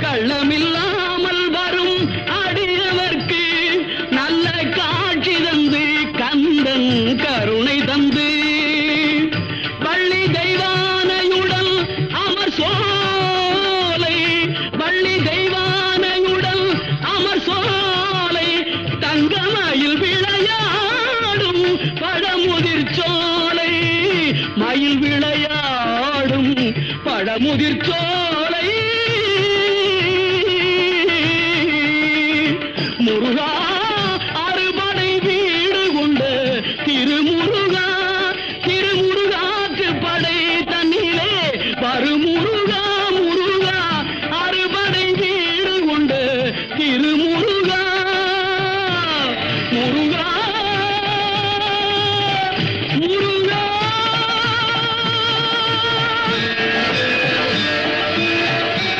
கள்ளமில்லாமல் வரும் அடியவர்க்கு நல்ல காட்சி தந்து கந்தன் கருணை தந்து வள்ளி தெய்வானையுடன் அமர் சோலை வள்ளி தெய்வானையுடன் அமர் சோலை தங்கமயில் விளையாடும் பழமுதிர் சோலை மயில் விளையாடும் பழமுதிர் சோலை